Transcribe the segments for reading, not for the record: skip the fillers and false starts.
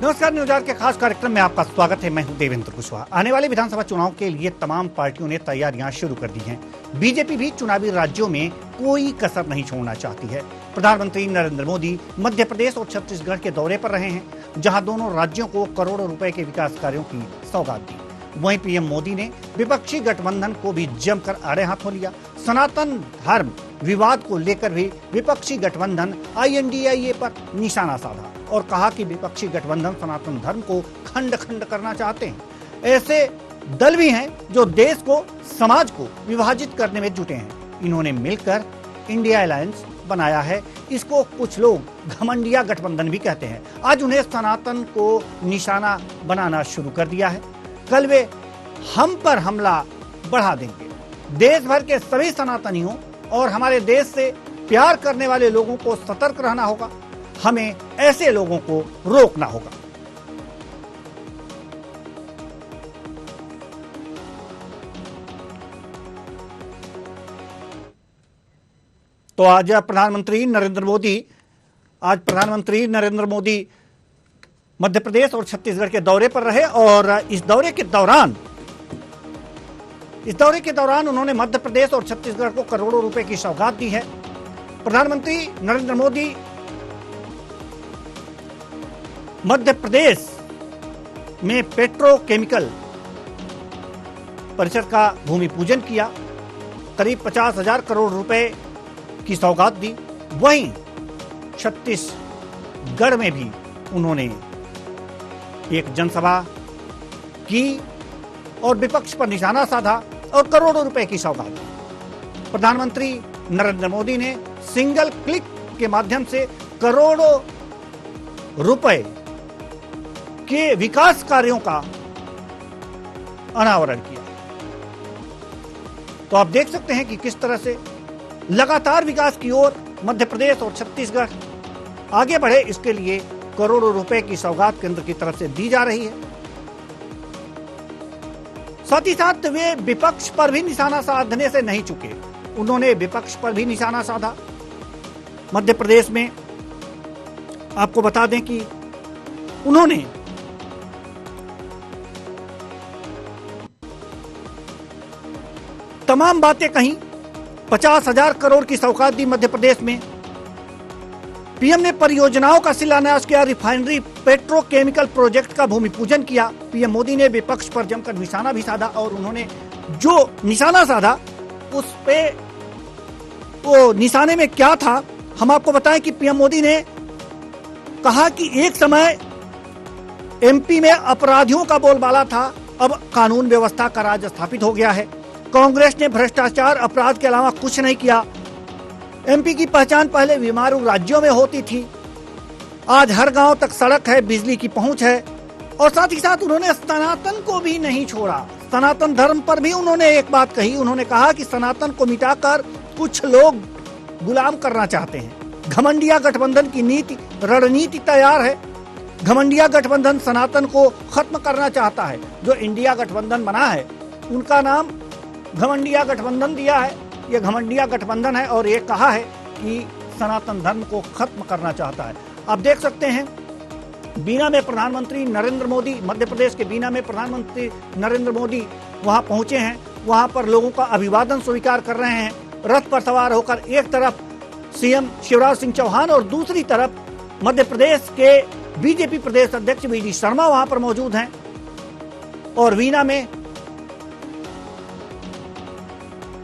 नमस्कार, news our के खास कार्यक्रम में आपका स्वागत है। मैं हूं देवेंद्र कुशवाहा। आने वाले विधानसभा चुनाव के लिए तमाम पार्टियों ने तैयारियां शुरू कर दी हैं। बीजेपी भी चुनावी राज्यों में कोई कसर नहीं छोड़ना चाहती है। प्रधानमंत्री नरेंद्र मोदी मध्य प्रदेश और छत्तीसगढ़ के दौरे पर रहे हैं, जहां दोनों राज्यों को करोड़ों रुपए के विकास कार्यों की सौगात दी। वहीं पीएम मोदी ने विपक्षी गठबंधन को भी जमकर आड़े हाथों लिया। सनातन धर्म विवाद को लेकर भी विपक्षी गठबंधन INDIA पर निशाना साधा और कहा कि विपक्षी गठबंधन सनातन धर्म को खंड खंड करना चाहते हैं। ऐसे दल भी हैं जो देश को, समाज को विभाजित करने में जुटे हैं। इन्होंने मिलकर इंडिया अलायंस बनाया है। इसको कुछ लोग घमंडिया गठबंधन भी कहते हैं। आज उन्हें सनातन को निशाना बनाना शुरू कर दिया है। कल वे हम पर हमला बढ़ा देंगे। देश भर के सभी सनातनियों और हमारे देश से प्यार करने वाले लोगों को सतर्क रहना होगा। हमें ऐसे लोगों को रोकना होगा। तो आज प्रधानमंत्री नरेंद्र मोदी मध्य प्रदेश और छत्तीसगढ़ के दौरे पर रहे और इस दौरे के दौरान उन्होंने मध्य प्रदेश और छत्तीसगढ़ को करोड़ों रुपए की सौगात दी है। प्रधानमंत्री नरेंद्र मोदी मध्य प्रदेश में पेट्रोकेमिकल परिसर का भूमि पूजन किया, करीब 50,000 करोड़ रुपए की सौगात दी। वहीं छत्तीसगढ़ में भी उन्होंने एक जनसभा की और विपक्ष पर निशाना साधा और करोड़ों रुपए की सौगात दी। प्रधानमंत्री नरेंद्र मोदी ने सिंगल क्लिक के माध्यम से करोड़ों रुपए के विकास कार्यों का अनावरण किया। तो आप देख सकते हैं कि किस तरह से लगातार विकास की ओर मध्य प्रदेश और छत्तीसगढ़ आगे बढ़े। इसके लिए करोड़ों रुपए की सौगात केंद्र की तरफ से दी जा रही है। साथ ही साथ वे विपक्ष पर भी निशाना साधने से नहीं चुके। उन्होंने विपक्ष पर भी निशाना साधा। मध्य प्रदेश में आपको बता दें कि उन्होंने तमाम बातें कही। 50,000 करोड़ की सौगात दी मध्य प्रदेश में। पीएम ने परियोजनाओं का शिलान्यास किया, रिफाइनरी पेट्रोकेमिकल प्रोजेक्ट का भूमि पूजन किया। पीएम मोदी ने विपक्ष पर जमकर निशाना भी साधा और उन्होंने जो निशाना साधा उस पे वो निशाने में क्या था हम आपको बताएं कि पीएम मोदी ने कहा कि एक समय MP में अपराधियों का बोलबाला था, अब कानून व्यवस्था का राज स्थापित हो गया है। कांग्रेस ने भ्रष्टाचार, अपराध के अलावा कुछ नहीं किया। MP की पहचान पहले बीमारू राज्यों में होती थी, आज हर गांव तक सड़क है, बिजली की पहुंच है। और साथ ही साथ उन्होंने सनातन को भी नहीं छोड़ा। सनातन धर्म पर भी उन्होंने एक बात कही। उन्होंने कहा कि सनातन को मिटाकर कुछ लोग गुलाम करना चाहते हैं। घमंडिया गठबंधन की रणनीति तैयार है। घमंडिया गठबंधन सनातन को खत्म करना चाहता है। जो इंडिया गठबंधन बना है उनका नाम घमंडिया गठबंधन दिया है। यह घमंडिया गठबंधन है और ये कहा है कि सनातन धर्म को खत्म करना चाहता है। आप देख सकते हैं बीना में प्रधानमंत्री नरेंद्र मोदी, मध्य प्रदेश के बीना में प्रधानमंत्री नरेंद्र मोदी वहां पहुंचे हैं। वहां पर लोगों का अभिवादन स्वीकार कर रहे हैं। रथ पर सवार होकर एक तरफ CM शिवराज सिंह चौहान और दूसरी तरफ मध्य प्रदेश के बीजेपी प्रदेश अध्यक्ष VD शर्मा वहां पर मौजूद हैं। और बीना में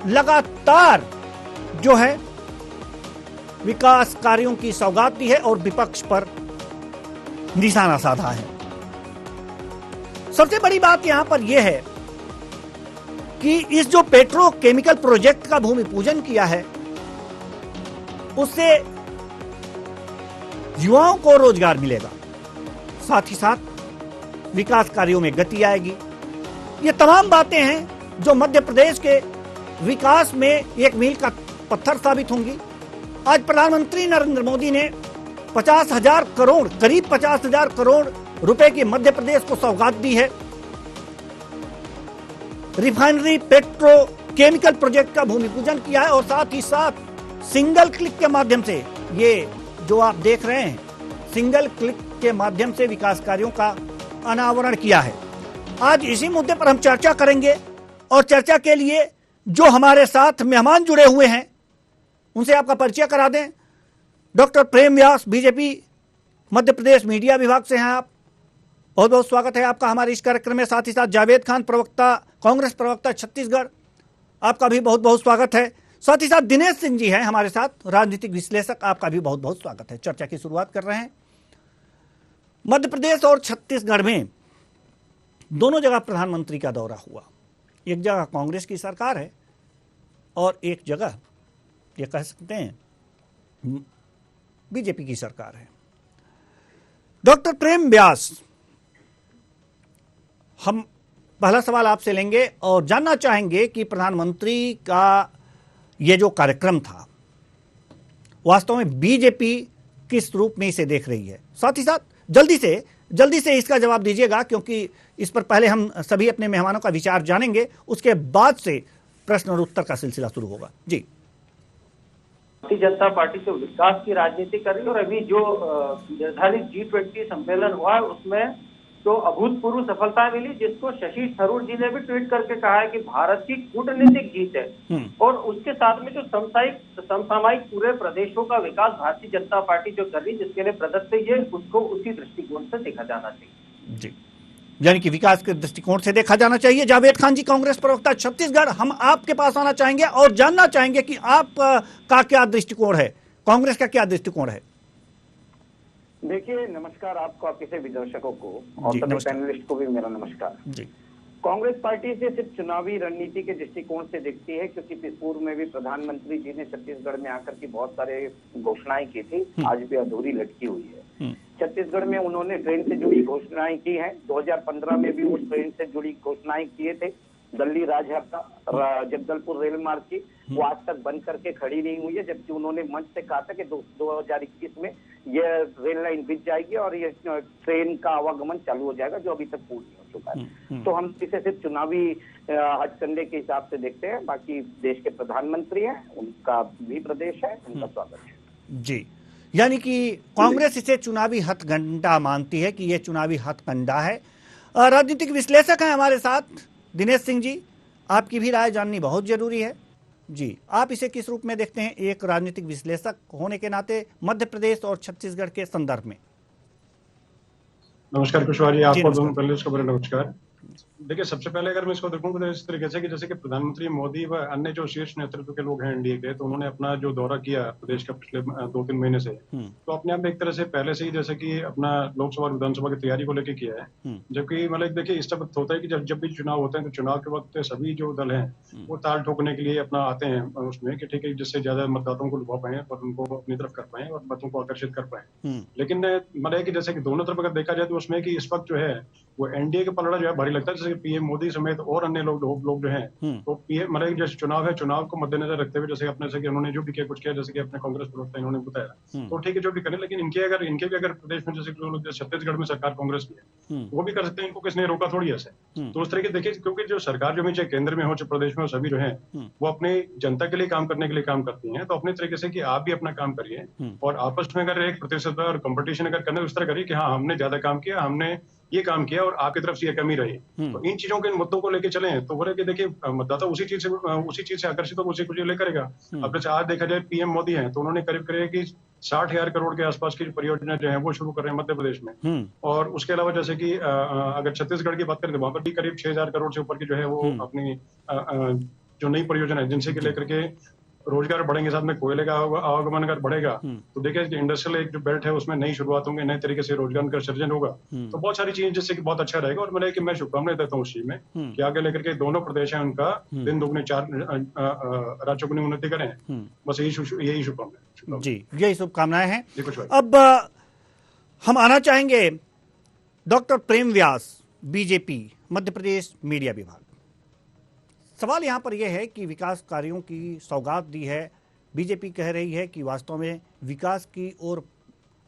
लगातार जो है विकास कार्यों की सौगात दी है और विपक्ष पर निशाना साधा है। सबसे बड़ी बात यहां पर यह है कि इस जो पेट्रोकेमिकल प्रोजेक्ट का भूमि पूजन किया है उससे युवाओं को रोजगार मिलेगा, साथ ही साथ विकास कार्यों में गति आएगी। ये तमाम बातें हैं जो मध्य प्रदेश के विकास में एक मील का पत्थर साबित होंगी। आज प्रधानमंत्री नरेंद्र मोदी ने 50,000 करोड़, करीब 50,000 करोड़ रुपए की मध्य प्रदेश को सौगात दी है। रिफाइनरी पेट्रोकेमिकल प्रोजेक्ट का भूमि पूजन किया है और साथ ही साथ सिंगल क्लिक के माध्यम से, ये जो आप देख रहे हैं सिंगल क्लिक के माध्यम से विकास कार्यों का अनावरण किया है। आज इसी मुद्दे पर हम चर्चा करेंगे और चर्चा के लिए जो हमारे साथ मेहमान जुड़े हुए हैं उनसे आपका परिचय करा दें। डॉक्टर प्रेम व्यास, बीजेपी मध्य प्रदेश मीडिया विभाग से हैं आप। बहुत बहुत स्वागत है आपका हमारे इस कार्यक्रम में। साथ ही साथ जावेद खान, प्रवक्ता, कांग्रेस प्रवक्ता छत्तीसगढ़, आपका भी बहुत बहुत स्वागत है। साथ ही साथ दिनेश सिंह जी हैं हमारे साथ, राजनीतिक विश्लेषक, आपका भी बहुत बहुत स्वागत है। चर्चा की शुरुआत कर रहे हैं। मध्य प्रदेश और छत्तीसगढ़ में दोनों जगह प्रधानमंत्री का दौरा हुआ। एक जगह कांग्रेस की सरकार है और एक जगह ये कह सकते हैं बीजेपी की सरकार है। डॉक्टर प्रेम व्यास, हम पहला सवाल आपसे लेंगे और जानना चाहेंगे कि प्रधानमंत्री का ये जो कार्यक्रम था वास्तव में बीजेपी किस रूप में इसे देख रही है। साथ ही साथ जल्दी से इसका जवाब दीजिएगा, क्योंकि इस पर पहले हम सभी अपने मेहमानों का विचार जानेंगे, उसके बाद से प्रश्न और उत्तर का सिलसिला शुरू होगा। जी। भारतीय जनता पार्टी तो विकास की राजनीति कर रही है और अभी जो निर्धारित G20 सम्मेलन हुआ है उसमें तो अभूतपूर्व सफलता मिली, जिसको शशि थरूर जी ने भी ट्वीट करके कहा है कि भारत की कूटनीतिक जीत है। और उसके साथ में जो समसामयिक पूरे प्रदेशों का विकास भारतीय जनता पार्टी जो कर रही है, जिसके लिए प्रदत्त है, उसको उसी दृष्टिकोण से देखा जाना चाहिए। जी, यानी कि विकास के दृष्टिकोण से देखा जाना चाहिए। जावेद खान जी, कांग्रेस प्रवक्ता छत्तीसगढ़, हम आपके पास आना चाहेंगे और जानना चाहेंगे कि आप का क्या दृष्टिकोण है, कांग्रेस का क्या दृष्टिकोण है। देखिए, नमस्कार आपको, आपके सभी दर्शकों को और सभी पैनलिस्ट को भी मेरा नमस्कार जी। कांग्रेस पार्टी से सिर्फ चुनावी रणनीति के दृष्टिकोण से देखती है, क्योंकि पूर्व में भी प्रधानमंत्री जी ने छत्तीसगढ़ में आकर के बहुत सारे घोषणाएं की थी, आज भी अधूरी लटकी हुई है। छत्तीसगढ़ में उन्होंने ट्रेन से जुड़ी घोषणाएं की हैं। 2015 में भी उस ट्रेन से जुड़ी घोषणाएं किए थे। दिल्ली राजहत्ता जगदलपुर रेल मार्ग की, वो आज तक बंद करके खड़ी नहीं हुई है, जबकि उन्होंने मंच से कहा था कि 2021 में यह रेल लाइन बिछ जाएगी और ये ट्रेन का आवागमन चालू हो जाएगा, जो अभी तक पूर्ण नहीं हो चुका है। तो हम इसे सिर्फ चुनावी हथकंडे के हिसाब से देखते हैं। बाकी देश के प्रधानमंत्री हैं, उनका भी प्रदेश है, उनका स्वागत है जी। यानी कि कांग्रेस इसे चुनावी हथकंडा मानती है कि यह चुनावी हथकंडा है। राजनीतिक विश्लेषक हैं हमारे साथ दिनेश सिंह जी, आपकी भी राय जाननी बहुत जरूरी है। जी, आप इसे किस रूप में देखते हैं एक राजनीतिक विश्लेषक होने के नाते मध्य प्रदेश और छत्तीसगढ़ के संदर्भ में। नमस्कार कुशवाहा जी, आपको दोनों पैनलिस्ट को बड़ा नमस्कार। देखिए, सबसे पहले अगर मैं इसको देखूं तो इस तरीके से कि जैसे कि प्रधानमंत्री मोदी व अन्य जो शीर्ष नेतृत्व के लोग हैं एनडीए के, तो उन्होंने अपना जो दौरा किया प्रदेश का पिछले 2-3 महीने से, तो अपने आप में एक तरह से पहले से ही जैसे कि अपना लोकसभा और विधानसभा की तैयारी को लेकर किया है। जबकि मतलब देखिए, इस वक्त होता है कि जब भी चुनाव होते हैं तो चुनाव के वक्त सभी जो दल हैं वो ताल ठोकने के लिए अपना आते हैं उसमें कि ठीक है, जिससे ज्यादा मतदाताओं को लुभा पाए और उनको अपनी तरफ कर पाए और मतों को आकर्षित कर पाए। लेकिन मतलब कि जैसे कि दोनों तरफ अगर देखा जाए तो उसमें कि इस वक्त जो है वो एनडीए का पलड़ा जो है भारी लगता है। जैसे पीएम मोदी समेत और अन्य लोग जो हैं, तो पीएम मतलब जैसे चुनाव है, चुनाव को मद्देनजर रखते हुए जैसे अपने से कि उन्होंने जो भी किया कुछ किया, जैसे कि अपने कांग्रेस प्रवक्ता इन्होंने बताया, तो ठीक है जो भी करें, लेकिन इनके भी अगर प्रदेश में जैसे छत्तीसगढ़ में सरकार कांग्रेस की है वो भी कर सकते हैं, इनको किसने रोका थोड़ी ऐसे। तो उस तरीके देखिए, क्योंकि जो सरकार जो भी चाहे केंद्र में हो चाहे प्रदेश में हो, सभी जो है वो अपनी जनता के लिए काम करने के लिए काम करती है। तो अपने तरीके से कि आप भी अपना काम करिए और आपस में अगर एक प्रतिस्पर्धा और कंपटीशन अगर करना, उस तरह करिए कि हाँ हमने ज्यादा काम किया, हमने ये काम किया और आपकी तरफ से ये कमी रही। तो इन चीजों के, इन मुद्दों को लेके चलें तो बोले कि देखिए मतदाता उसी चीज से आकर्षित होकर उसी को ले करेगा। अब जैसे आज देखा जाए पीएम मोदी हैं तो उन्होंने करीब कि 60,000 करोड़ के आसपास की परियोजना जो है वो शुरू कर रहे हैं मध्य प्रदेश में। और उसके अलावा जैसे कि अगर छत्तीसगढ़ की बात करें तो वहां पर भी करीब 6,000 करोड़ से ऊपर की जो है वो अपनी जो नई परियोजना है जिनसे कि लेकर के रोजगार बढ़ेंगे, साथ में कोयले का आवागमन अगर बढ़ेगा तो देखिए इंडस्ट्रियल एक जो बेल्ट है उसमें नई शुरुआत होंगे, नए तरीके से रोजगार का सृजन होगा। तो बहुत सारी चीजें जिससे कि बहुत अच्छा रहेगा। और मैं शुभकामनाएं देता हूँ उस चीज में कि आगे लेकर के दोनों प्रदेश हैं उनका दिन दुगने चार राज्यों की उन्नति करें। बस यही शुभकामनाएं जी, यही शुभकामनाएं हैं। अब हम आना चाहेंगे डॉक्टर प्रेम व्यास, बीजेपी मध्य प्रदेश मीडिया विभाग। सवाल यहाँ पर यह है कि विकास कार्यों की सौगात दी है, बीजेपी कह रही है कि वास्तव में विकास की ओर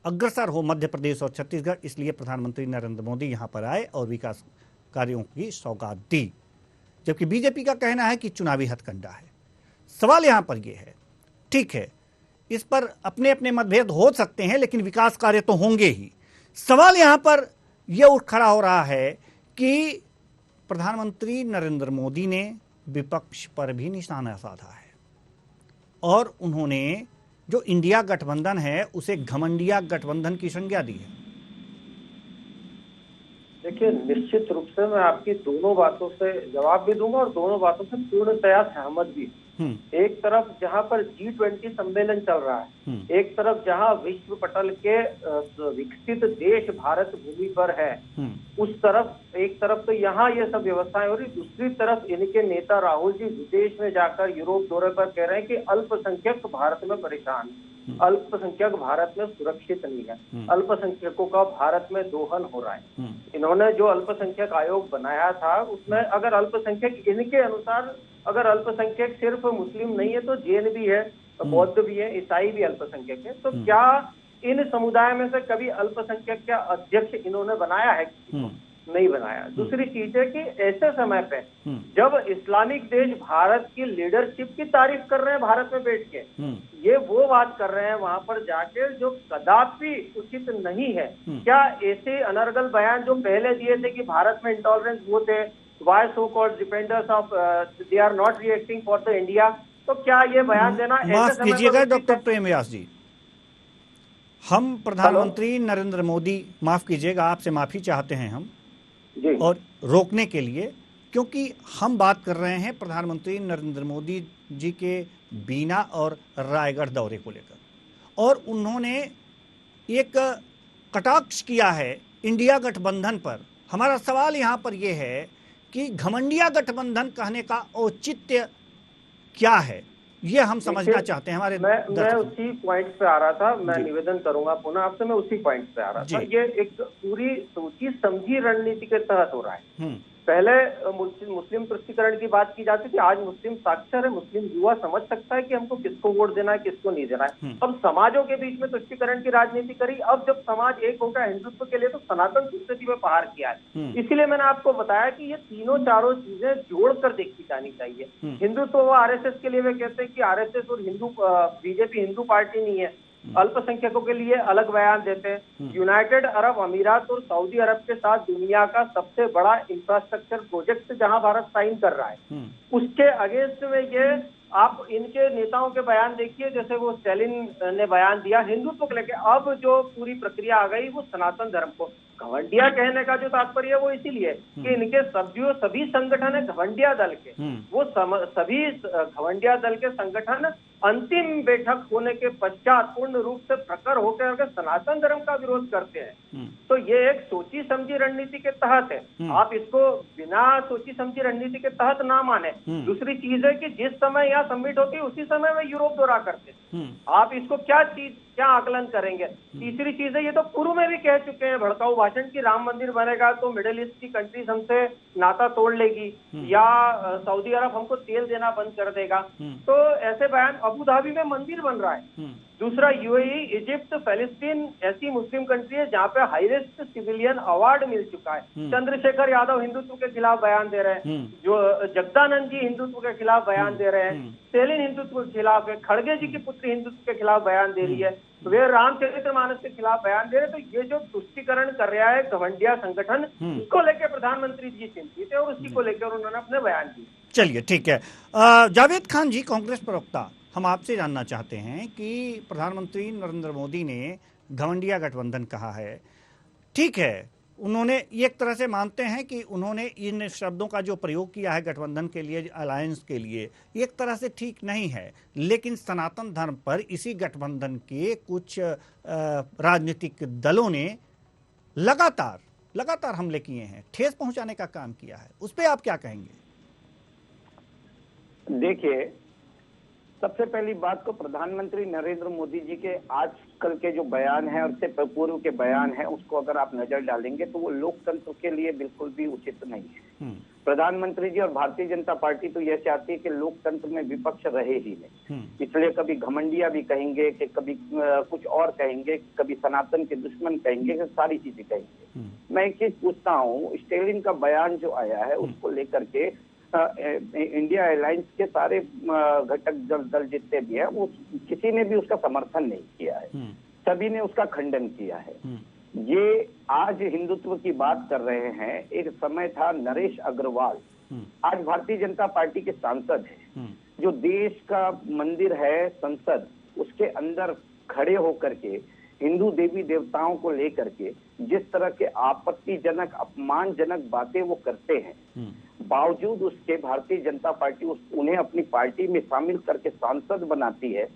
अग्रसर हो मध्य प्रदेश और छत्तीसगढ़, इसलिए प्रधानमंत्री नरेंद्र मोदी यहाँ पर आए और विकास कार्यों की सौगात दी, जबकि बीजेपी का कहना है कि चुनावी हथकंडा है। सवाल यहाँ पर यह है, ठीक है, इस पर अपने अपने मतभेद हो सकते हैं, लेकिन विकास कार्य तो होंगे ही। सवाल यहां पर यह उठ खड़ा हो रहा है कि प्रधानमंत्री नरेंद्र मोदी ने विपक्ष पर भी निशाना साधा है और उन्होंने जो इंडिया गठबंधन है उसे घमंडिया गठबंधन की संज्ञा दी है। देखिए, निश्चित रूप से मैं आपकी दोनों बातों से जवाब भी दूंगा और दोनों बातों से पूर्णतया सहमत भी। एक तरफ जहां पर G20 सम्मेलन चल रहा है, एक तरफ जहां विश्व पटल के विकसित देश भारत भूमि पर है, उस तरफ एक तरफ तो यहाँ ये सब व्यवस्थाएं हो रही, दूसरी तरफ इनके नेता राहुल जी विदेश में जाकर यूरोप दौरे पर कह रहे हैं कि अल्पसंख्यक भारत में परेशान, अल्पसंख्यक भारत में सुरक्षित नहीं है, अल्पसंख्यकों का भारत में दोहन हो रहा है। इन्होंने जो अल्पसंख्यक आयोग बनाया था उसमें अगर अल्पसंख्यक, इनके अनुसार अगर अल्पसंख्यक सिर्फ मुस्लिम नहीं है तो जैन भी है, बौद्ध भी है, ईसाई भी अल्पसंख्यक है, तो क्या इन समुदाय में से कभी अल्पसंख्यक का अध्यक्ष इन्होंने बनाया है? नहीं बनाया। दूसरी चीज है कि ऐसे समय पे जब इस्लामिक देश भारत की लीडरशिप की तारीफ कर रहे हैं भारत में बैठ के, ये वो बात कर रहे हैं वहां पर जाके जो कदापि उचित नहीं है। क्या ऐसे अनर्गल बयान जो पहले दिए थे कि भारत में इंटॉलरेंस वो थे, why so called defenders of they are not reacting for the India, तो क्या ये बयान देना? माफ कीजिएगा डॉक्टर प्रेम व्यास जी, हम प्रधानमंत्री नरेंद्र मोदी, माफ कीजिएगा आपसे माफी चाहते हैं हम जी। और रोकने के लिए, क्योंकि हम बात कर रहे हैं प्रधानमंत्री नरेंद्र मोदी जी के बीना और रायगढ़ दौरे को लेकर, और उन्होंने एक कटाक्ष किया है इंडिया गठबंधन पर। हमारा सवाल यहाँ पर यह है कि घमंडिया गठबंधन कहने का औचित्य क्या है, ये हम समझना चाहते हैं। हमारे मैं उसी पॉइंट पे आ रहा था, मैं निवेदन करूंगा पुनः आपसे, मैं उसी पॉइंट पे आ रहा था। ये एक पूरी सोची समझी रणनीति के तहत हो रहा है। पहले मुस्लिम तुष्टीकरण की बात की जाती थी, आज मुस्लिम साक्षर है, मुस्लिम युवा समझ सकता है कि हमको किसको वोट देना है, किसको नहीं देना है। अब समाजों के बीच में तुष्टीकरण की राजनीति करी। अब जब समाज एक होगा हिंदुत्व के लिए, तो सनातन संस्कृति में प्रहार किया है। इसीलिए मैंने आपको बताया कि ये तीनों चारों चीजें जोड़कर देखी जानी चाहिए। हिंदुत्व वो आरएसएस के लिए वे कहते हैं कि आरएसएस और बीजेपी हिंदू पार्टी नहीं है, अल्पसंख्यकों के लिए अलग बयान देते हैं। यूनाइटेड अरब अमीरात और सऊदी अरब के साथ दुनिया का सबसे बड़ा इंफ्रास्ट्रक्चर प्रोजेक्ट जहां भारत साइन कर रहा है, उसके अगेंस्ट में ये आप इनके नेताओं के बयान देखिए, जैसे वो स्टालिन ने बयान दिया हिंदुत्व को लेकर। अब जो पूरी प्रक्रिया आ गई वो सनातन धर्म को घमंडिया कहने का जो तात्पर्य है वो इसीलिए कि इनके सभी संगठन है घमंडिया दल के, वो सभी घमंडिया दल के संगठन अंतिम बैठक होने के पश्चात पूर्ण रूप से प्रखर होकर अगर सनातन धर्म का विरोध करते हैं, तो ये एक सोची समझी रणनीति के तहत है। आप इसको बिना सोची समझी रणनीति के तहत ना माने। दूसरी चीज है कि जिस समय यहाँ सबमिट होती है उसी समय में यूरोप दौरा करते हैं, आप इसको क्या आकलन करेंगे? तीसरी चीज है, ये तो पूर्व में भी कह चुके हैं भड़काऊ भाषण की राम मंदिर बनेगा तो मिडिल ईस्ट की कंट्रीज हमसे नाता तोड़ लेगी या सऊदी अरब हमको तेल देना बंद कर देगा। तो ऐसे बयान, अबू धाबी में मंदिर बन रहा है। दूसरा यूएई, इजिप्ट, फिलिस्तीन ऐसी मुस्लिम कंट्री है जहाँ पे हाईएस्ट सिविलियन अवार्ड मिल चुका है। चंद्रशेखर यादव हिंदुत्व के खिलाफ बयान दे रहे हैं, जो जगदानंद जी हिंदुत्व के खिलाफ बयान दे रहे हैं, सेलिन हिंदुत्व के खिलाफ है, खड़गे जी की पुत्री हिंदुत्व के खिलाफ बयान दे रही है, वे रामचरितमानस के खिलाफ बयान दे रहे। तो ये जो तुष्टीकरण कर रहा है घमंडिया संगठन, इसको लेकर प्रधानमंत्री जी चिंतित है और उसी को लेकर उन्होंने अपने बयान दिए। चलिए ठीक है। जावेद खान जी, कांग्रेस प्रवक्ता, हम आपसे जानना चाहते हैं कि प्रधानमंत्री नरेंद्र मोदी ने घमंडिया गठबंधन कहा है, ठीक है, उन्होंने एक तरह से मानते हैं कि उन्होंने इन शब्दों का जो प्रयोग किया है गठबंधन के लिए, अलायंस के लिए, एक तरह से ठीक नहीं है, लेकिन सनातन धर्म पर इसी गठबंधन के कुछ राजनीतिक दलों ने लगातार हमले किए हैं, ठेस पहुंचाने का काम किया है, उस पर आप क्या कहेंगे? देखिए, सबसे पहली बात को प्रधानमंत्री नरेंद्र मोदी जी के आजकल के जो बयान है और उससे पूर्व के बयान है, उसको अगर आप नजर डालेंगे तो वो लोकतंत्र के लिए बिल्कुल भी उचित नहीं है। प्रधानमंत्री जी और भारतीय जनता पार्टी तो यह चाहती है कि लोकतंत्र में विपक्ष रहे ही नहीं, इसलिए कभी घमंडिया भी कहेंगे कि कभी कुछ और कहेंगे, कभी सनातन के दुश्मन कहेंगे, सारी चीजें कहेंगे। मैं एक चीज पूछता हूँ, स्टालिन का बयान जो आया है उसको लेकर के इंडिया अलायंस के सारे घटक दल जितने भी हैं, वो किसी ने भी उसका समर्थन नहीं किया है, सभी ने उसका खंडन किया है। ये आज हिंदुत्व की बात कर रहे हैं। एक समय था नरेश अग्रवाल, आज भारतीय जनता पार्टी के सांसद हैं। जो देश का मंदिर है संसद, उसके अंदर खड़े होकर के हिंदू देवी देवताओं को लेकर के जिस तरह के आपत्तिजनक अपमानजनक बातें वो करते हैं, बावजूद उसके भारतीय जनता पार्टी उन्हें अपनी पार्टी में शामिल करके सांसद बनाती है।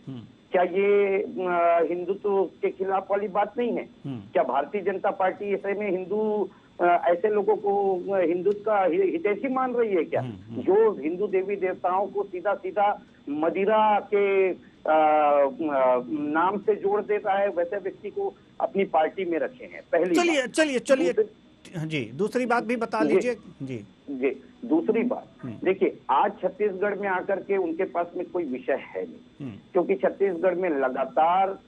क्या ये हिंदुत्व के खिलाफ वाली बात नहीं है? क्या भारतीय जनता पार्टी ऐसे में ऐसे लोगों को हिंदुत्व का हितैषी मान रही है क्या? जो हिंदू देवी देवताओं को सीधा सीधा मदिरा के नाम से जोड़ देता है, वैसे व्यक्ति को अपनी पार्टी में रखे हैं। पहली चलिए जी, दूसरी बात भी बता लीजिए। जी दूसरी बात देखिए, आज छत्तीसगढ़ में आकर के उनके पास में कोई विषय है नहीं, क्योंकि छत्तीसगढ़ में लगातार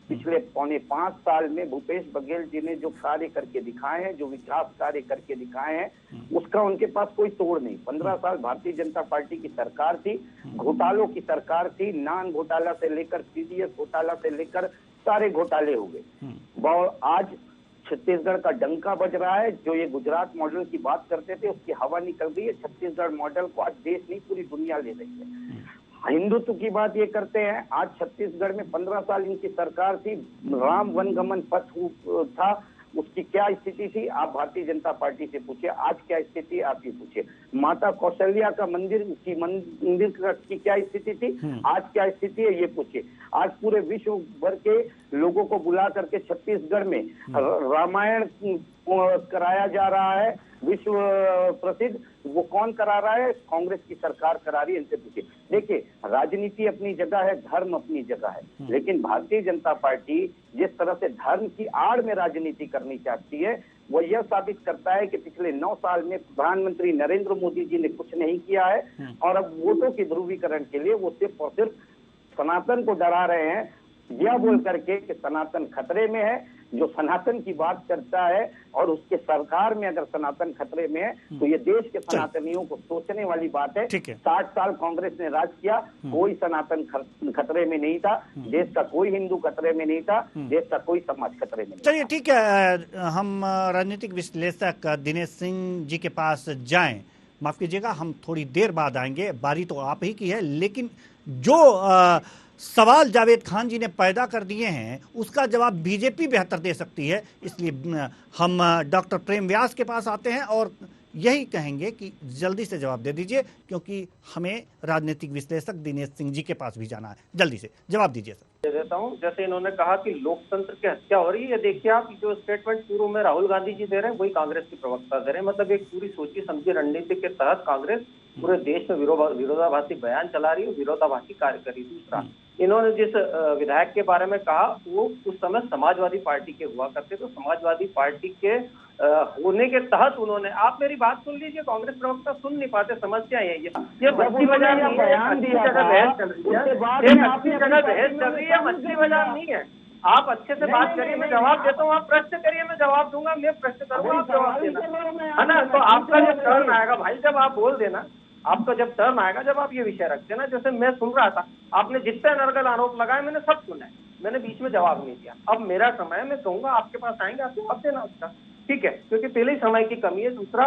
पिछले 4.5 साल में भूपेश बघेल जी ने जो कार्य करके दिखाए हैं, जो विकास कार्य करके दिखाए हैं, उसका उनके पास कोई तोड़ नहीं। 15 साल भारतीय जनता पार्टी की सरकार थी, घोटालों की सरकार थी, नान घोटाला से लेकर सीडीएस घोटाला से लेकर सारे घोटाले हो गए। आज छत्तीसगढ़ का डंका बज रहा है। जो ये गुजरात मॉडल की बात करते थे, उसकी हवा निकल गई है। छत्तीसगढ़ मॉडल को आज देश नहीं पूरी दुनिया ले रही है। हिंदुत्व की बात ये करते हैं। आज छत्तीसगढ़ में 15 साल इनकी सरकार थी, राम वनगमन पथ था, उसकी क्या स्थिति थी आप भारतीय जनता पार्टी से पूछिए। आज क्या स्थिति आप ये पूछिए। माता कौशल्या का मंदिर की क्या स्थिति थी, आज क्या स्थिति है ये पूछिए। आज पूरे विश्व भर के लोगों को बुला करके छत्तीसगढ़ में रामायण कराया जा रहा है, विश्व प्रसिद्ध। वो कौन करा रहा है? कांग्रेस की सरकार करा रही है। इनसे पूछिए। देखिए, राजनीति अपनी जगह है, धर्म अपनी जगह है, लेकिन भारतीय जनता पार्टी जिस तरह से धर्म की आड़ में राजनीति करनी चाहती है, वो यह साबित करता है कि पिछले 9 साल में प्रधानमंत्री नरेंद्र मोदी जी ने कुछ नहीं किया है, और अब वोटों के ध्रुवीकरण के लिए वो सिर्फ और सिर्फ सनातन को डरा रहे हैं, यह बोल करके कि सनातन खतरे में है। जो सनातन की बात करता है और उसके सरकार में अगर सनातन खतरे में है, तो ये देश के सनातनियों को सोचने वाली बात है। 60 साल कांग्रेस ने राज किया, कोई सनातन खतरे में नहीं था, देश का कोई हिंदू खतरे में नहीं था, देश का कोई समाज खतरे में नहीं। चलिए ठीक है, हम राजनीतिक विश्लेषक दिनेश सिंह जी के पास जाएं। माफ कीजिएगा, हम थोड़ी देर बाद आएंगे, बारी तो आप ही की है, लेकिन जो सवाल जावेद खान जी ने पैदा कर दिए हैं उसका जवाब बीजेपी बेहतर दे सकती है। इसलिए हम डॉक्टर प्रेम व्यास के पास आते हैं और यही कहेंगे कि जल्दी से जवाब दे दीजिए, क्योंकि हमें राजनीतिक विश्लेषक दिनेश सिंह जी के पास भी जाना है। जल्दी से जवाब दीजिए सर। दे देता हूं। जैसे इन्होंने कहा कि लोकतंत्र की हत्या हो रही है, देखिए आप जो स्टेटमेंट पूर्व में राहुल गांधी जी दे रहे हैं, वही कांग्रेस की प्रवक्ता दे रहे हैं। मतलब एक पूरी सोची समझी रणनीति के तहत कांग्रेस पूरे देश में विरोधाभासी बयान चला रही है, विरोधाभासी कार्य कर रही है। दूसरा, इन्होंने जिस विधायक के बारे में कहा, वो उस समय समाजवादी पार्टी के हुआ करते, तो समाजवादी पार्टी के होने के तहत उन्होंने, आप मेरी बात सुन लीजिए, कांग्रेस प्रवक्ता सुन नहीं पाते, समस्या है ये मछली बाजार नहीं है, अच्छी जगह बहस चल रही है, अच्छी जगह बहस चल रही है, मछली बाजार नहीं है। आप अच्छे से बात करिए, मैं जवाब देता हूँ, आप प्रश्न करिए, मैं जवाब दूंगा, मैं प्रश्न करूंगा, आप जवाब देना, है ना। तो आपका जब टर्न आएगा भाई, जब आप बोल देना, आपका जब टर्न आएगा, जब आप ये विषय रखते ना, जैसे मैं सुन रहा था, आपने जितने नरगल आरोप लगाए मैंने सब सुना है, मैंने बीच में जवाब नहीं दिया। अब मेरा समय है, मैं कहूंगा आपके पास आएंगे, आप जवाब देना उसका, ठीक है, क्योंकि पहले ही समय की कमी है। दूसरा,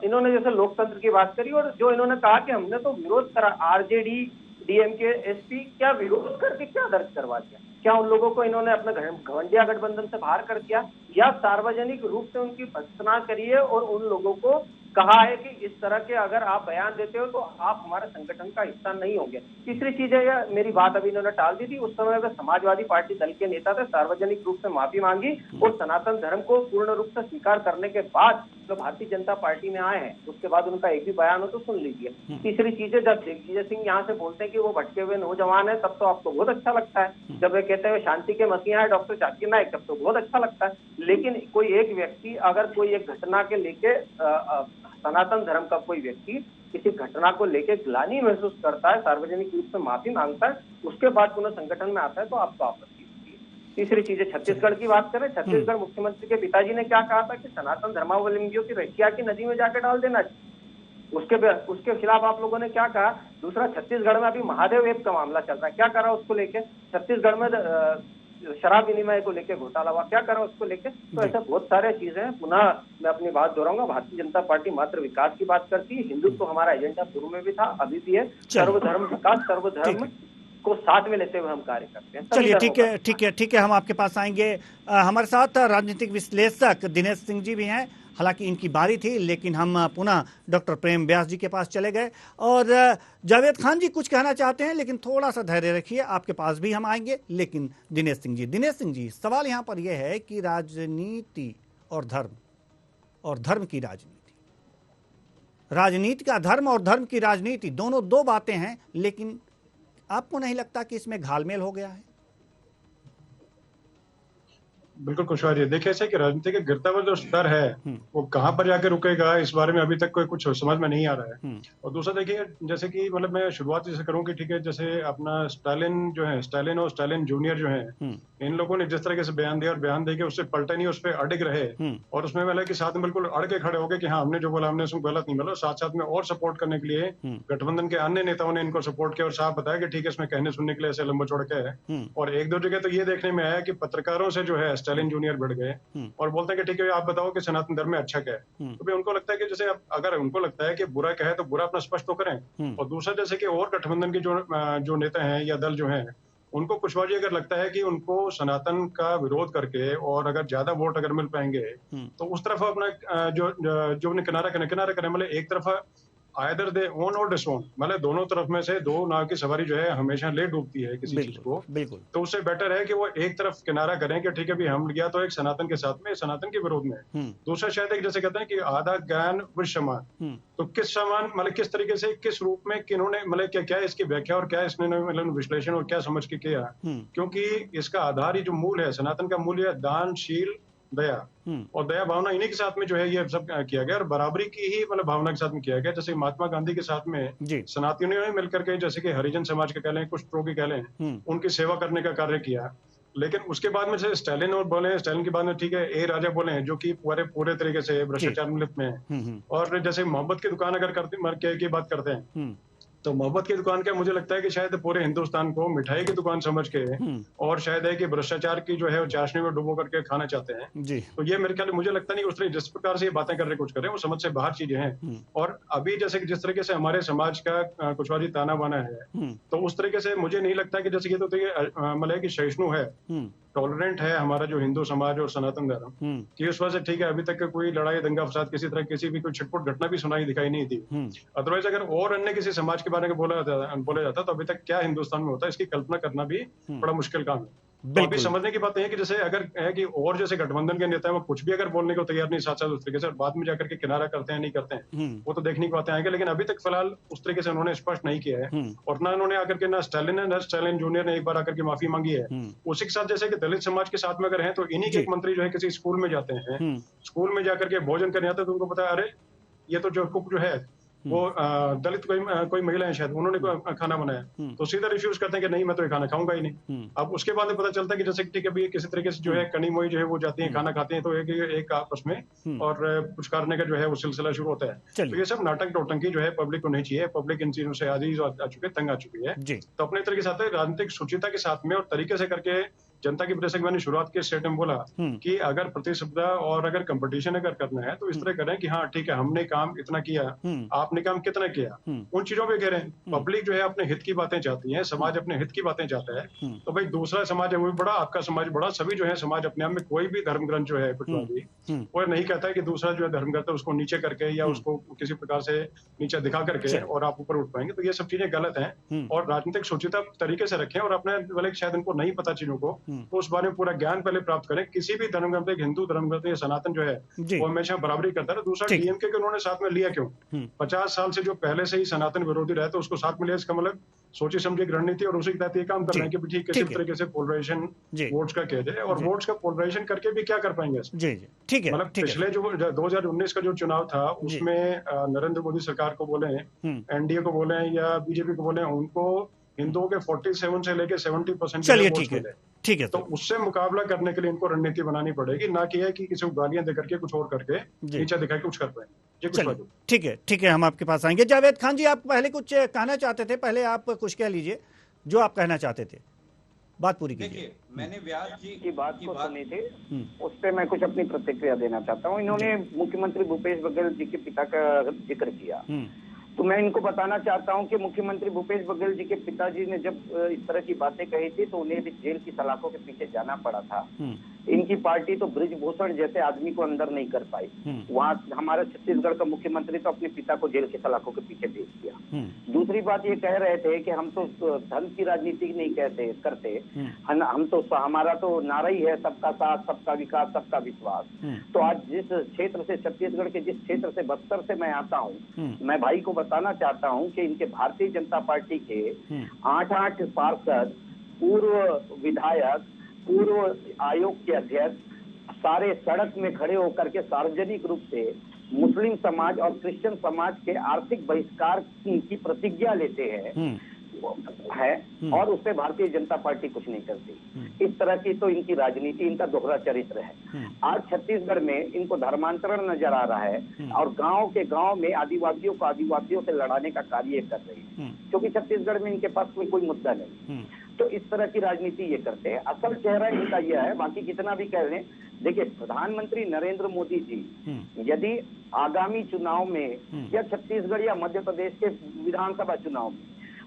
इन्होंने जैसे लोकतंत्र की बात करी, और जो इन्होंने कहा कि हमने तो विरोध करा, आरजेडी, डीएमके, एसपी, क्या विरोध करके क्या दर्ज करवा दिया? क्या उन लोगों को इन्होंने अपने घमंडिया गठबंधन से बाहर कर दिया, या सार्वजनिक रूप से उनकी भर्त्सना करी है और उन लोगों को कहा है कि इस तरह के अगर आप बयान देते हो तो आप हमारे संगठन का हिस्सा नहीं होंगे? तीसरी चीज है, यह मेरी बात अभी इन्होंने टाल दी थी, उस समय वे समाजवादी पार्टी दल के नेता थे, सार्वजनिक रूप से माफी मांगी और सनातन धर्म को पूर्ण रूप से स्वीकार करने के बाद जो भारतीय जनता पार्टी में आए हैं, उसके बाद उनका एक भी बयान हो तो सुन लीजिए। तीसरी चीज है, जब दिग्विजय सिंह यहाँ से बोलते हैं कि वो भटके हुए नौजवान है, तब तो आपको बहुत अच्छा लगता है। जब वे कहते हैं शांति के मसीहा है डॉक्टर जाकिर नाइक, तब तो बहुत अच्छा लगता है। लेकिन कोई एक व्यक्ति अगर कोई एक घटना के लेके, सनातन धर्म का कोई व्यक्ति किसी घटना को लेकर ग्लानि महसूस करता है, सार्वजनिक रूप से माफी मांगता है, उसके बाद पुनः संगठन में आता है, तो आपको आपत्ति होती है। तीसरी चीज है, छत्तीसगढ़ की बात करें, छत्तीसगढ़ मुख्यमंत्री के पिताजी ने क्या कहा था कि सनातन धर्मावलंबियों की रखिया की नदी में जाकर डाल देना चाहिए, उसके खिलाफ आप लोगों ने क्या कहा? दूसरा, छत्तीसगढ़ में अभी महादेव ऐप का मामला चल रहा है, क्या करा उसको लेके? छत्तीसगढ़ में शराब विनिमय को लेकर घोटाला हुआ, क्या करा उसको लेकर। तो ऐसे बहुत सारे चीजें हैं। पुनः मैं अपनी बात दोहराऊंगा, भारतीय जनता पार्टी मात्र विकास की बात करती है। हिंदुत्व हमारा एजेंडा पूर्व में भी था, अभी भी है। सर्वधर्म विकास, सर्वधर्म को साथ में लेते हुए हम कार्य करते हैं। चलिए ठीक है, हम आपके पास आएंगे। हमारे साथ राजनीतिक विश्लेषक दिनेश सिंह जी भी हैं। हालांकि इनकी बारी थी, लेकिन हम पुनः डॉक्टर प्रेम व्यास जी के पास चले गए। और जावेद खान जी कुछ कहना चाहते हैं, लेकिन थोड़ा सा धैर्य रखिए, आपके पास भी हम आएंगे। लेकिन दिनेश सिंह जी सवाल यहाँ पर यह है कि राजनीति और धर्म की राजनीति का धर्म और धर्म की राजनीति दोनों दो बातें हैं, लेकिन आपको नहीं लगता कि इसमें घालमेल हो गया है? बिल्कुल कुशवाहा जी, देखिए ऐसे कि राजनीति का गिरता हुआ जो स्तर है वो कहाँ पर जाकर रुकेगा, इस बारे में अभी तक कोई कुछ समझ में नहीं आ रहा है। और दूसरा देखिए, जैसे कि मतलब मैं शुरुआत जैसे करूँ कि ठीक है, जैसे अपना स्टालिन और स्टालिन जूनियर जो है, इन लोगों ने जिस तरीके से बयान दिया और बयान देके उससे पलटे नहीं, उस पर अड़िग रहे और उसमें मतलब कि साथ में बिल्कुल अड़ के खड़े हो गए कि हाँ हमने जो बोला हमने उसको गलत नहीं बोला। साथ साथ में और सपोर्ट करने के लिए गठबंधन के अन्य नेताओं ने इनको सपोर्ट किया और साफ बताया कि ठीक है इसमें कहने सुनने के लिए ऐसे लंबा चौड़ के है। और एक दो जगह तो ये देखने में आया कि पत्रकारों से जो है स्टालिन जूनियर बढ़ गए और बोलते हैं कि ठीक है आप बताओ कि सनातन धर्म में अच्छा क्या है। तो भी उनको लगता है कि जैसे अगर उनको लगता है कि बुरा क्या है तो बुरा अपना स्पष्ट तो करें। और दूसरा जैसे कि और गठबंधन के जो नेता हैं या दल जो हैं, उनको कुशवाहा जी अगर लगता है कि उनको सनातन का विरोध करके और अगर ज्यादा वोट अगर मिल पाएंगे तो उस तरफ अपना जो किनारा करें, मतलब एक तरफ आइदर दे ओन और डिसओन, मतलब दोनों तरफ में से दो नाव की सवारी जो है हमेशा ले डूबती है किसी चीज को। बिल्कुल। तो उससे बेटर है कि वो एक तरफ किनारा करें कि ठीक है भी हम गया तो एक सनातन के साथ में, सनातन के विरोध में। दूसरा शायद एक जैसे कहते हैं कि आधा ज्ञान विष समान, तो किस समान मतलब किस तरीके से किस रूप में किन्होंने मतलब क्या इसकी व्याख्या और क्या इसने मतलब विश्लेषण और क्या समझ के किया। क्योंकि इसका आधार ही जो मूल है, सनातन का मूल है दानशील दया, और दया भावना इन्हीं के साथ में जो है ये सब किया गया और बराबरी की ही मतलब भावना के साथ में किया गया। जैसे महात्मा गांधी के साथ में सनातनियों ने मिलकर के जैसे कि हरिजन समाज के कह लें, कुछ प्रो की कह लें, उनकी सेवा करने का कार्य किया। लेकिन उसके बाद में से स्टालिन और बोले, स्टालिन के बाद में ठीक है ए राजा बोले जो कि पूरे तरीके से भ्रष्टाचार में लिप्त में है। और जैसे मोहब्बत की दुकान अगर करते की बात करते हैं तो मोहब्बत की दुकान का मुझे लगता है कि शायद पूरे हिंदुस्तान को मिठाई की दुकान समझ के और शायद है कि भ्रष्टाचार की जो है चाशनी में डुबो करके खाना चाहते हैं। तो ये मेरे ख्याल मुझे लगता नहीं उस तरह जिस प्रकार से ये बातें कर रहे कुछ कर रहे हैं वो समझ से बाहर चीजें हैं। और अभी जैसे कि जिस तरीके से हमारे समाज का कुशवाहा जी ताना बाना है, तो उस तरीके से मुझे नहीं लगता कि जैसे ये तो मतलब कि सहिष्णु है, टॉलरेंट है हमारा जो हिंदू समाज और सनातन धर्म कि उस वजह से ठीक है अभी तक कोई लड़ाई दंगा फसाद किसी तरह किसी भी कोई छिटपुट घटना भी सुनाई दिखाई नहीं थी। अदरवाइज अगर और अन्य किसी समाज के बारे में बोला जाता तो अभी तक क्या हिंदुस्तान में होता है इसकी कल्पना करना भी बड़ा मुश्किल काम है। तो अभी समझने की बात है कि जैसे अगर है कि और जैसे गठबंधन के नेता है वो कुछ भी अगर बोलने को तैयार नहीं साथ साथ उस तरीके से, और बाद में जाकर के किनारा करते हैं नहीं करते हैं वो तो देखने की बातें आएंगे। लेकिन अभी तक फिलहाल उस तरीके से उन्होंने स्पष्ट नहीं किया है और ना उन्होंने आकर के ना स्टालिन जूनियर ने एक बार आकर के माफी मांगी है। उसी के साथ जैसे कि दलित समाज के साथ में अगर है तो इन्हीं के एक मंत्री जो है किसी स्कूल में जाते हैं, स्कूल में जाकर के भोजन करने आते हैं तो उनको पता है अरे ये तो जो कुक जो है वो दलित कोई महिला है शायद, उन्होंने खाना बनाया, तो सीधा रिफ्यूज करते हैं कि नहीं मैं तो ये खाना खाऊंगा ही नहीं। अब उसके बाद पता चलता है कि जैसे ठीक है भी किसी तरीके से जो है कनी मोई जो है वो जाती है खाना खाते हैं तो एक आपस में और कुछ करने का जो है वो सिलसिला शुरू होता है। तो ये सब नाटक टोटंकी जो है पब्लिक को नहीं चाहिए, पब्लिक इन चीजों से आदि आ चुके तंग आ चुकी है। तो अपने तरीके से राजनीतिक शुचिता के साथ में और तरीके से करके जनता की जैसे मैंने शुरुआत के स्टेट में बोला कि अगर प्रतिस्पर्धा और अगर कंपटीशन अगर करना है तो इस तरह करें कि हाँ ठीक है हमने काम इतना किया, आपने काम कितना किया, उन चीजों पे कह रहे हैं। पब्लिक जो है अपने हित की बातें चाहती है, समाज अपने हित की बातें चाहता है, तो भाई दूसरा समाज है वो भी बड़ा, आपका समाज बड़ा, सभी जो है समाज अपने आप में कोई भी धर्म ग्रंथ जो है वो नहीं कहता है कि दूसरा जो है धर्म ग्रंथ है उसको नीचे करके या उसको किसी प्रकार से नीचे दिखा करके और आप ऊपर उठ पाएंगे। तो ये सब चीजें गलत हैं और राजनीतिक सोचिता तरीके से रखें और अपने वाले शायद इनको नहीं पता चीजों को तो उस बारे में पूरा ज्ञान पहले प्राप्त करें। किसी भी धर्म ग्रंथ, हिंदू धर्म ग्रंथ या सनातन जो है वो हमेशा बराबरी करता है। दूसरा डीएमके के उन्होंने साथ में लिया क्यों? 50 साल से जो पहले से ही सनातन विरोधी रहे तो उसको साथ में लिया, इसका मतलब सोची समझी रणनीति और उसी के तहत ये काम कर रहे हैं कि ठीक किसी तरीके से पोलराइजेशन वोट्स का किया जाए और वोट्स का पोलराइजेशन करके भी क्या कर पाएंगे? ठीक है, मतलब पिछले जो 2019 का जो चुनाव था उसमें नरेंद्र मोदी सरकार को बोले, एनडीए को बोले या बीजेपी को बोले, उनको हिंदुओं के 47 से लेके 70%। चलिए ठीक है, तो उससे मुकाबला करने के लिए इनको रणनीति बनानी पड़ेगी, ना कि है कि किसी को गालियां देकर के कुछ और करके नीचे दिखा के कुछ कर पाएंगे। ठीक है, हम आपके पास आएंगे। जावेद खान जी आप पहले कुछ कहना चाहते थे, पहले आप कुछ कह लीजिए जो आप कहना चाहते थे। बात पूरी कीजिए। देखिए, मैंने व्यास जी की बात को सुनी थी, उस पर मैं कुछ अपनी प्रतिक्रिया देना चाहता हूँ। इन्होंने मुख्यमंत्री भूपेश बघेल जी के पिता का जिक्र किया, तो मैं इनको बताना चाहता हूं कि मुख्यमंत्री भूपेश बघेल जी के पिताजी ने जब इस तरह की बातें कही थी तो उन्हें भी जेल की सलाखों के पीछे जाना पड़ा था। इनकी पार्टी तो बृजभूषण जैसे आदमी को अंदर नहीं कर पाई। वहाँ हमारे छत्तीसगढ़ का मुख्यमंत्री तो अपने पिता को जेल की सलाखों के पीछे भेज दिया। दूसरी बात ये कह रहे थे कि हम तो धन की राजनीति नहीं करते, हम तो, हमारा तो नारा ही है सबका साथ, सबका विकास, सबका विश्वास। तो आज जिस क्षेत्र से, छत्तीसगढ़ के जिस क्षेत्र से, बस्तर से मैं आता हूँ, मैं भाई को बताना चाहता हूं कि इनके भारतीय जनता पार्टी के 8 पार्षद, पूर्व विधायक, पूर्व आयोग के अध्यक्ष सारे सड़क में खड़े होकर के सार्वजनिक रूप से मुस्लिम समाज और क्रिश्चियन समाज के आर्थिक बहिष्कार की प्रतिज्ञा लेते हैं और उससे भारतीय जनता पार्टी कुछ नहीं करती। इस तरह की तो इनकी राजनीति, इनका दोहरा चरित्र है। आज छत्तीसगढ़ में इनको धर्मांतरण नजर आ रहा है और गांव के गांव में आदिवासियों को आदिवासियों से लड़ाने का कार्य कर रही है, क्योंकि छत्तीसगढ़ में इनके पास कोई मुद्दा नहीं। तो इस तरह की राजनीति ये करते हैं। असल चेहरा इनका यह है, बाकी कितना भी कह लें। देखिए, प्रधानमंत्री नरेंद्र मोदी जी यदि आगामी चुनाव में या छत्तीसगढ़ या मध्य प्रदेश के विधानसभा चुनाव में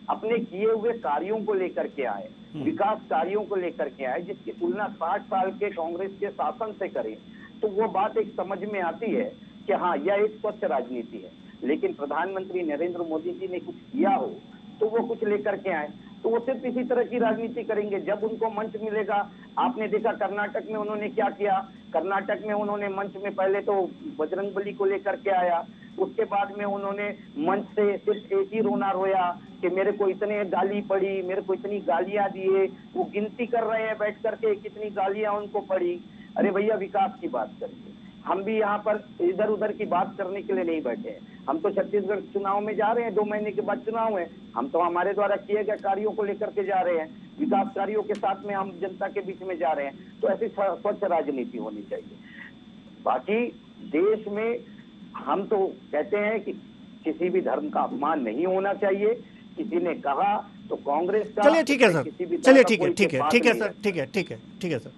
अपने किए हुए कार्यों को लेकर के आए, विकास कार्यों को लेकर के आए, जिसकी तुलना 60 साल के कांग्रेस के शासन से करें, तो वो बात एक समझ में आती है कि हाँ, यह एक स्वच्छ राजनीति है। लेकिन प्रधानमंत्री नरेंद्र मोदी जी ने कुछ किया हो तो वो कुछ लेकर के आए, तो वो सिर्फ इसी तरह की राजनीति करेंगे जब उनको मंच मिलेगा। आपने देखा कर्नाटक में उन्होंने क्या किया। कर्नाटक में उन्होंने मंच में पहले तो बजरंगबली को लेकर के आया, उसके बाद में उन्होंने मंच से सिर्फ एक ही रोना रोया कि मेरे को इतने गाली पड़ी, मेरे को इतनी गालियां दिए। वो गिनती कर रहे हैं बैठ करके कितनी गालियां उनको पड़ी। अरे भैया, विकास की बात करिए। हम भी यहाँ पर इधर उधर की बात करने के लिए नहीं बैठे हैं। हम तो छत्तीसगढ़ चुनाव में जा रहे हैं, 2 महीने के बाद चुनाव है। हम तो हमारे द्वारा किए गए कार्यों को लेकर के जा रहे हैं, विकास कार्यों के साथ में हम जनता के बीच में जा रहे हैं। तो ऐसी स्वच्छ राजनीति होनी चाहिए। बाकी देश में हम तो कहते हैं कि किसी भी धर्म का अपमान नहीं होना चाहिए। किसी ने कहा तो कांग्रेस का, चलिए ठीक है सर, चलिए ठीक है सर, ठीक है सर।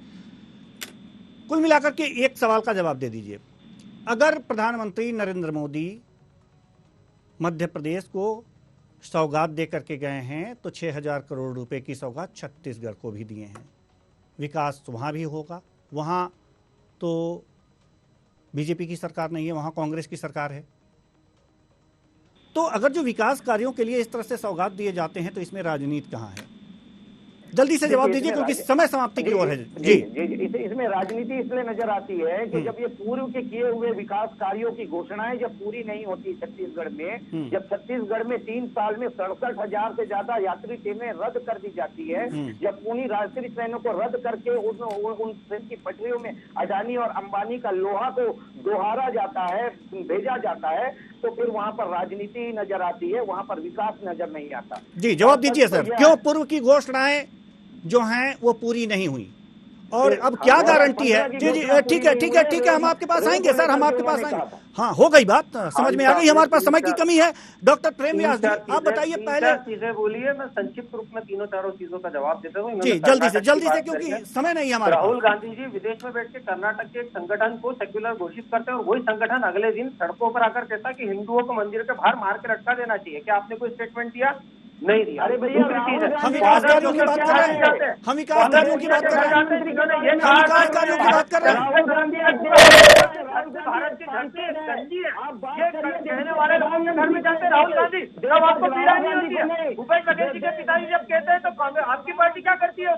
कुल मिलाकर के एक सवाल का जवाब दे दीजिए। अगर प्रधानमंत्री नरेंद्र मोदी मध्य प्रदेश को सौगात दे करके गए हैं तो 6000 करोड़ रुपए की सौगात छत्तीसगढ़ को भी दिए हैं। विकास वहाँ भी होगा। वहाँ तो बीजेपी की सरकार नहीं है, वहाँ कांग्रेस की सरकार है। तो अगर जो विकास कार्यों के लिए इस तरह से सौगात दिए जाते हैं तो इसमें राजनीति कहाँ है? जल्दी से जवाब दीजिए क्योंकि समय समाप्ति की ओर है। जी, इसमें राजनीति इसलिए नजर आती है कि जब ये पूर्व के किए हुए विकास कार्यों की घोषणाएं जब पूरी नहीं होती छत्तीसगढ़ में, जब छत्तीसगढ़ में 3 साल में 67,000 से ज्यादा यात्री ट्रेनें रद्द कर दी जाती है, जब पूरी राष्ट्रीय ट्रेनों को रद्द करके उन ट्रेन की पटरियों में अडानी और अंबानी का लोहा को दोहरा जाता है, भेजा जाता है, तो फिर वहाँ पर राजनीति नजर आती है, वहाँ पर विकास नजर नहीं आता। जी, जवाब दीजिए सर, क्यों पूर्व की घोषणाएं जो हैं वो पूरी नहीं हुई और अब क्या गारंटी है? जी जी, ठीक है, हम आपके पास आएंगे सर, हम आपके पास आएंगे। हाँ, हो गई बात, समझ में आ गई। हमारे पास समय की कमी है। डॉक्टर प्रेम व्यास जी, आप बताइए पहले। चीजें बोलिए, मैं संक्षिप्त रूप में 3-4 चीजों का जवाब देता हूँ। जी, जल्दी से क्योंकि समय नहीं है हमारे पास। राहुल गांधी जी विदेश में बैठ के कर्नाटक के एक संगठन को सेक्युलर घोषित करते हैं और वही संगठन अगले दिन सड़कों पर आकर कहता है कि हिंदुओं को मंदिर के बाहर मार के लटका देना चाहिए। क्या आपने कोई स्टेटमेंट दिया? नहीं दिया। अरे भैया, हम विकास कार्यों की बात कर रहे हैं, हम विकास कार्यों की बात कर रहे हैं, राहुल गांधी भारत की धरती गंदी है, ये कहने वाले लोगों के घर में जाते हैं राहुल गांधी, जब आपको पीड़ा नहीं होती है। भूपेश बघेल जी के पिताजी जब कहते हैं तो आपकी पार्टी क्या करती है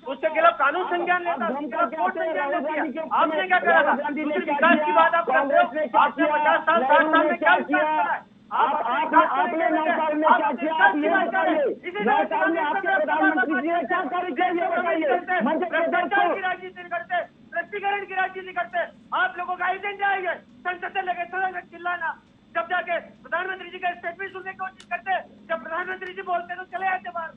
उसके खिलाफ कानून संज्ञान लेता है, कोर्ट संज्ञान लेती है। आपने क्या करा था? विकास की बात आप करते हो, आपने 50 साल 60 साल में क्या विकास करा है? आपने 9 साल में क्या किया? आप ये बताइए, 9 साल में आपके प्रधानमंत्री जी ने क्या कार्य किया ये बताइए। भ्रष्टाचार की राजनीति करते, भ्रष्टीकरण की राजनीति करते। आप लोगों का एजेंडा है संसद से लगे सदन चिल्लाना, जब जाके प्रधानमंत्री जी का स्टेटमेंट सुनने की कोशिश करते, जब प्रधानमंत्री जी बोलते तो चले आते बाहर,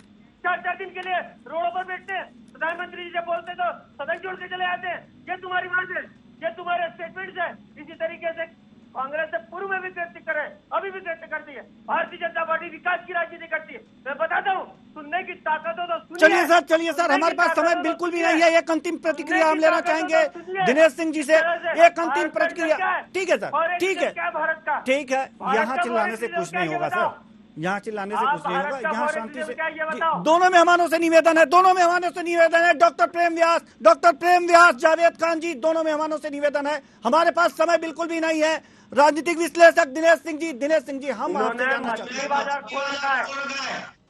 4-4 दिन के लिए रोडों पर बैठते। प्रधानमंत्री जी जब बोलते तो सदन छोड़ के चले आते हैं। ये तुम्हारी बात है, ये तुम्हारे स्टेटमेंट है। इसी तरीके से कांग्रेस से पूर्व में भी व्यक्त करे, अभी भी व्यक्त करती है। भारतीय जनता पार्टी विकास की राजनीति करती है। मैं बताता हूँ, सुनने की ताकत हो तो सुनिए। चलिए सर, हमारे पास समय बिल्कुल भी नहीं है। एक अंतिम प्रतिक्रिया हम लेना चाहेंगे दिनेश सिंह जी से। एक अंतिम प्रतिक्रिया। ठीक है सर, ठीक है, ठीक है। यहाँ चिल्लाने से कुछ नहीं होगा सर, यहाँ चिल्लाने से कुछ नहीं होगा, यहाँ शांति से। दोनों मेहमानों से निवेदन है, दोनों मेहमानों से निवेदन है, डॉक्टर प्रेम व्यास, जावेद खान जी, दोनों मेहमानों से निवेदन है। हमारे पास समय बिल्कुल भी नहीं है। राजनीतिक विश्लेषक दिनेश सिंह जी, हम आपसे जानना चाहते हैं।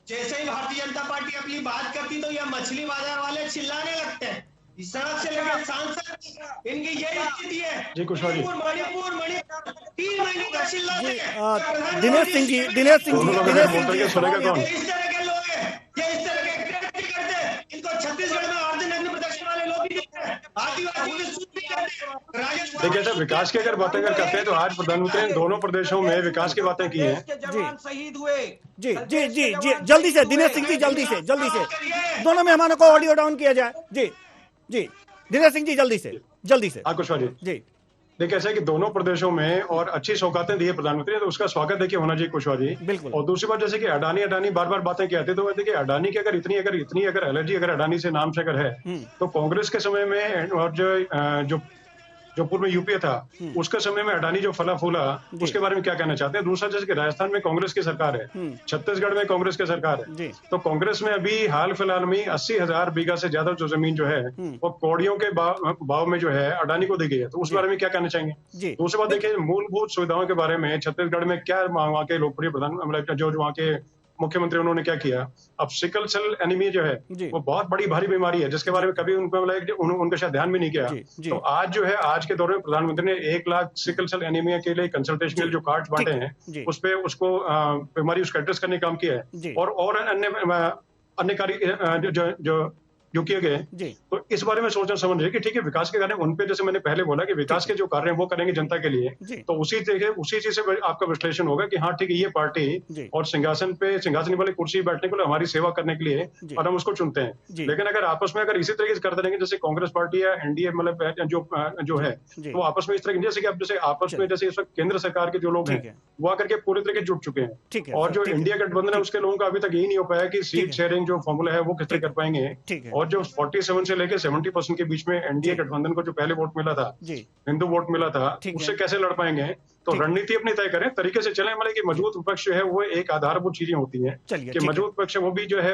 जैसे ही भारतीय जनता पार्टी अपनी बात करती तो ये मछली बाजार वाले चिल्लाने लगते हैं। सड़क से लेकर सांसद, इनकी यही स्थिति है। जी कुशवाहा जी, मणिपुर 3 महीने का चिल्लाते हैं। दिनेश सिंह जी, इस तरह के लोग हैं, ये इस तरह के कृत्य करते हैं। इनको छत्तीसगढ़ में आर्थिक नग्न प्रदर्शन वाले लोग भी दिखते हैं, आदिवासी भी सूट भी करते हैं। देखिए सर, विकास की अगर बातें अगर करते हैं तो आज प्रधानमंत्री ने दोनों प्रदेशों में विकास की बातें की हैं। शहीद हुए। जी, जल्दी से दिनेश सिंह जी, जल्दी से दोनों मेहमानों को ऑडियो डाउन किया जाए। जी दिनेश सिंह जी, जल्दी से। हाँ कुशवाहा जी, देखिए ऐसा है कि दोनों प्रदेशों में और अच्छी सौगातें दी है प्रधानमंत्री ने, तो उसका स्वागत देखिए होना चाहिए कुशवाहा जी। बिल्कुल। और दूसरी बात, जैसे कि अडानी बार बातें कहते, तो देखिए अडानी की अगर इतनी एलर्जी अगर अडानी से नाम से अगर है, तो कांग्रेस के समय में और जो पूर्व में यूपीए था उसके समय में अडानी जो फला फूला, उसके बारे में क्या कहना चाहते हैं? दूसरा, जैसे कि राजस्थान में कांग्रेस की सरकार है, छत्तीसगढ़ में कांग्रेस की सरकार है, तो कांग्रेस में अभी हाल फिलहाल में 80,000 बीघा से ज्यादा जो जमीन जो है वो कौड़ियों के भाव में जो है अडानी को दी गई है, तो उस बारे में क्या कहना चाहेंगे? दूसरी बात देखिए, मूलभूत सुविधाओं के बारे में छत्तीसगढ़ में क्या वहाँ के लोकप्रिय प्रधान जो वहाँ के मुख्यमंत्री उन्होंने क्या किया? अब सिकल सेल एनीमिया जो है वो बहुत बड़ी भारी बीमारी है, जिसके बारे में कभी उनका शायद ध्यान भी नहीं किया। तो आज जो है, आज के दौर में प्रधानमंत्री ने 1 लाख सिकल सेल एनीमिया के लिए कंसल्टेशन जो कार्ड बांटे हैं, उस पे उसको बीमारी उसका एड्रेस करने का काम किया है, और अन्य कार्य जो किए गए। तो इस बारे में सोचना समझ रहे कि ठीक है, विकास के कार्य उन पे, जैसे मैंने पहले बोला कि विकास के जो कार्य हैं वो करेंगे जनता के लिए, तो उसी चीज से आपका विश्लेषण होगा कि हाँ ठीक है, ये पार्टी और सिंहासन वाली कुर्सी बैठने के लिए, हमारी सेवा करने के लिए, और हम उसको चुनते हैं। लेकिन अगर आपस में अगर इसी तरीके से करते रहेंगे, जैसे कांग्रेस पार्टी या एनडीए मतलब जो है, तो आपस में इस तरह, जैसे कि अब जैसे आपस में जैसे इस वक्त केंद्र सरकार के जो लोग हैं वो आकर के पूरी तरीके जुट चुके हैं, और जो इंडिया गठबंधन है उसके लोगों का अभी तक यही नहीं हो पाया कि सीट शेयरिंग जो फॉर्मूला है वो किस तरह कर पाएंगे। और जो 47 से लेकर 70% के बीच में एनडीए गठबंधन को जो पहले वोट मिला था, हिंदू वोट मिला था, उससे कैसे लड़ पाएंगे? तो रणनीति अपनी तय करें, तरीके से चलें। मतलब कि मजबूत विपक्ष जो है वो एक आधारभूत चीजें होती हैं कि मजबूत विपक्ष वो भी जो है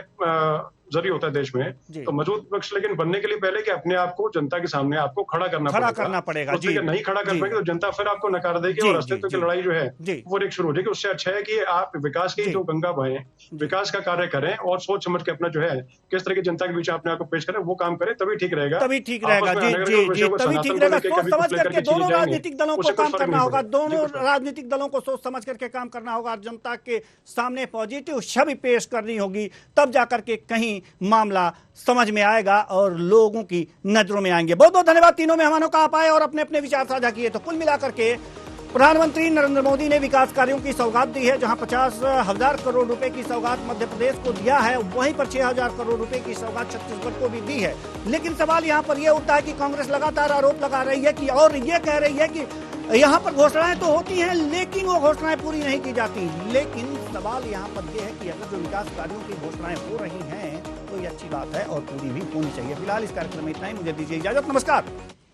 जरूरी होता है देश में। तो मजबूत विपक्ष लेकिन बनने के लिए पहले कि अपने आप को जनता के सामने आपको खड़ा करना पड़ेगा। नहीं खड़ा कर पाएंगे तो जनता फिर आपको नकार देगी, और अस्तित्व की लड़ाई जो है वो एक शुरू हो जाएगी। उससे अच्छा है कि आप विकास की जो गंगा बहें, विकास का कार्य करें, और सोच समझ के अपना जो है किस तरह की जनता के बीच अपने आप को पेश करें, वो काम करें, तभी ठीक रहेगा। तभी ठीक रहेगा। सोच समझ करके दोनों राजनीतिक दलों को काम करना होगा, दोनों राजनीतिक दलों को सोच समझ करके काम करना होगा, जनता के सामने पॉजिटिव छवि पेश करनी होगी, तब जाकर के कहीं मामला समझ में आएगा और लोगों की नजरों में आएंगे। बहुत बहुत धन्यवाद तीनों मेहमानों का, आप आए और अपने अपने विचार साझा किए। तो कुल मिलाकर के प्रधानमंत्री नरेंद्र मोदी ने विकास कार्यों की सौगात दी है। जहां 50,000 करोड़ रुपए की सौगात मध्य प्रदेश को दिया है, वहीं पर 6,000 करोड़ रुपए की सौगात छत्तीसगढ़ को भी दी है। लेकिन सवाल यहां पर यह उठता है कि कांग्रेस लगातार आरोप लगा रही है कि, और ये कह रही है कि यहाँ पर घोषणाएं तो होती हैं लेकिन वो घोषणाएं पूरी नहीं की जाती। लेकिन सवाल यहाँ पर यह है कि अगर जो विकास कार्यों की घोषणाएं हो रही हैं तो ये अच्छी बात है और पूरी भी होनी चाहिए। फिलहाल इस कार्यक्रम में इतना ही, मुझे दीजिए इजाजत, नमस्कार।